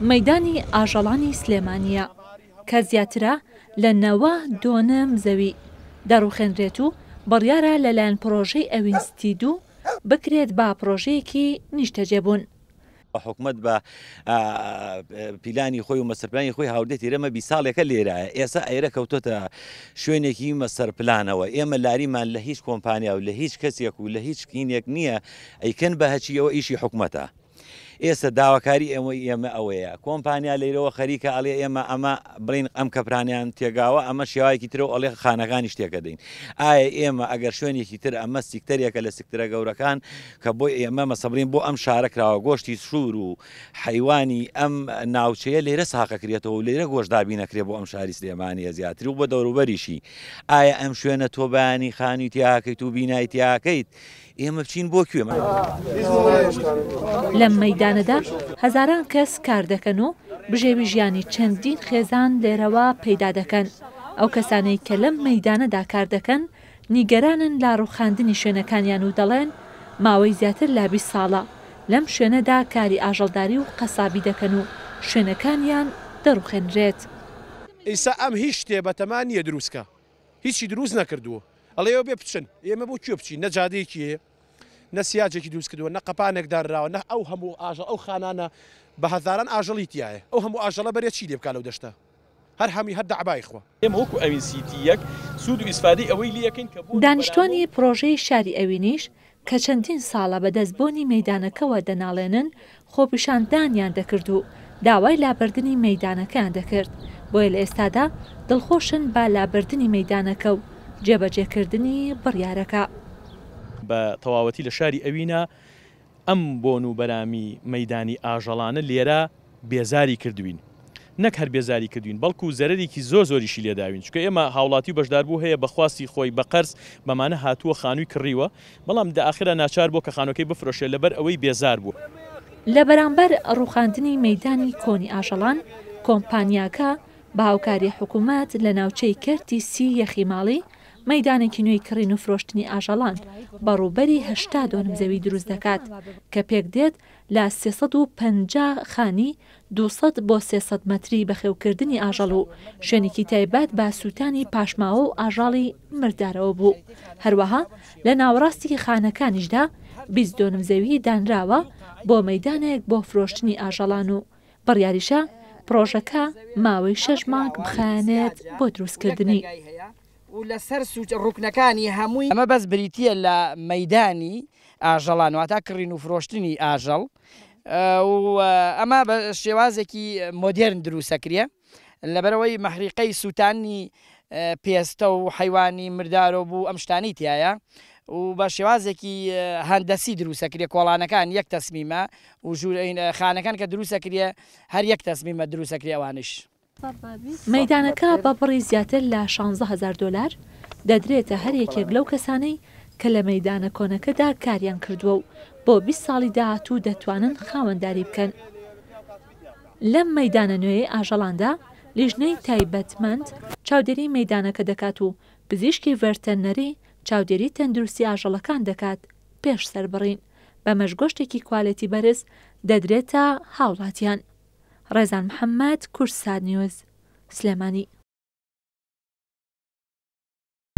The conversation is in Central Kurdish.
مەیدانی ئاژەڵانی سلێمانیە کە زیاترە لە 92 زەوی دەڕوخێنرێت و بڕیارە لەلایەن پرۆژەی ئەوینستی 2 بکرێت با پرۆژەیەکی نیشتەجێبوون. حکومت بە پیلانی خۆی و مەسەرپلانی خۆی هاوردێتی رەمە 20 ساڵێکە لێرایە ئێستا ئێرە کەوتۆتە شوێنێکی مەسەرپلانەوە ئێمە لاریمان لە هیچ کۆمپانیا و لە هیچ کەسێک و لە هیچ کینێک نییە ئەیکەن بە هەچیەوە ئیشی حکومەتە. ئێستا داواکاری ئێمە ئەوەیە کۆمپانیا لەیرەوە خەریکە ئەڵێ ئێمە ئەمە بڵین ئەم کەپرانیان تێگاوە ئەمە شێوایەکی ترەوە ئەڵێ خانەکانی شتێکە دەین. ئایا ئێمە ئەگەر شوێنێکی تر ئەمە سیکتەرێکە لە سیکتەرە گەورەکان کە بۆی ئێمە مەسەبرین بۆ ئەم شارەکراوە گۆشتی سوور و حیوانی ئەم ناوچەیە لێرە ساقەکرێتەوە و لێرە گۆشتدابی نەکرێت بۆ ئەم شاری سلێمانیە زیاتر و بە دەوروبەریشی ئایا ئەم شوێنە تۆ بەیانی خانی تیاکەیت و بینایی تیاکەیت ئێمە بچین بۆ کوێ لەم مەیدانەدا هەزاران کەس کار دەکەن و بژێوی ژیانی چەندین خێزان لێرەوە پەیدا دەکەن. ئەو کەسانەی کە لەم مەیدانەدا کار دەکەن نیگەرانن لا ڕوخاندنی شوێنەکانیان و دەڵێن ماوەی زیاتر لا 20 ساڵە لەم شوێنەدا کاری ئاژەڵداری و قەسابی دەکەن و شوێنەکانیان دەڕوخێنرێت. ئێستا ئەم هیچ شتێ بەتەمان نییە دروستکە هیچی دروست نەکردووە ئەڵێەوە بێ بچن ئێمە بۆ کوێ بچین نە جادەیەکی هەیە نە سیاجێکی دروست کردووە نە قەپانێک دانراوە نە ئەو هەموو ئاژەڵ ئەو خانانە بە هەزاران ئاژەڵی تایە ئەو هەموو ئاژەڵە بەرێ چی لێ بکا لەو دەشتە هەر هەمی هەر دەعبای خۆ ئێمە وەکو ئەوینسیتی یەک سوود و ئیسفادەی ئەوەی لەکەین کە دانیشتوانی پرۆژەی شاری ئەوینیش کە چەندین ساڵە بەدەستبوونی مەیدانەکەەوە دەناڵێنن خۆپیشاندانیان دەکرد و داوای لابردنی مەیدانەکەیان دەکرد بۆیە لە ئێستادا دڵخۆشن با لابردنی مەیدانەکە و جێبەجێکردنی بڕیارەکە. بە تەواوەتی لە شاری ئەوینە ئەم بۆن و بەرامی مەیدانی ئاژەڵانە لێرە بێزاری کردوین نەک هەر بێزاری کردوین بەڵکو زەرێکی زۆریشی لێداوین چکە ئێمە هاوڵاتی و بەشداربوو هەیە بەخواستی خۆی بە قەرز بەمانە هاتووە خانووی کڕیوە بەڵام داخرە ناچار بۆ کە خانۆکەی بفرۆشێت لەبەر ئەوەی بێزار بوو. لە بەرامبەر ڕوخاندنی مەیدانی کۆنی ئاژەڵان کۆمپانیاکە بە هاوکاری حکوومەت لە ناوچەی کەرتی سی یەخیماڵی مەیدانێکی نوێی کڕین و فرۆشتنی ئاژەڵان بەڕووبەری 82 زەوی دروست دەکات کە پێک دێت لە 350 خانی 200 بۆ 300 مەتری بەخێوکردنی ئاژەڵ و شوێنێکی تایبەت بە سووتانی پاشماوە و ئاژاڵی مردارەوە بوو. هەروەها لە ناوەڕاستی خانەکانیشدا 22 زەوی دانراوە بۆ مەیدانێک بۆ فرۆشتنی ئاژەڵان و بڕیاریشە پرۆژەکە ماوەی 6 مانگ بخایەنێت بۆ دروستکردنی. و لەسەر ڕوکنەکانی هەمووی ئەمە بەس بریتە لە مەیدانی ئاژەڵان واتە کڕین و فرۆشتنی ئاژەڵ و ئەمە بە شێوازێکی مۆدێرن دروستەکرێ لەبەرەوەی مەحریقەی سووتانی پێستە و حیوانی مردارۆ بوو ئەم شتانی تایە و بە شێوازێکی هەندەسی دروستەکرێ کۆڵانەکان یەک تەسمیمە و خانەکان کە دروستەکرێ هەر یەک تەسمیمە دروستەکرێ ئەوانش. مەیدانەکە بە بڕی زیاتر لە 16,000 دلار دەدرێتە هەر یەکێک لەو کەسانەی کە لە مەیدانە کۆنەکەدا کاریان کردووە و بۆ 20 ساڵی داهاتوو دەتوانن خاوەنداری بکەن. لەم مەیدانە نوێی ئاژەڵاندا لیژنەی تایبەتمەند چاودێری مەیدانەکە دەکات و پزیشکی ڤێرتەنەری چاودێری تەندروستی ئاژەڵەکان دەکات پێش سەربڕین بە مەشگۆشتێکی کوالەتی بەرز دەدرێتە هاوڵاتیان. ڕێزان محەممەد کورسات نیوز سلێمانی.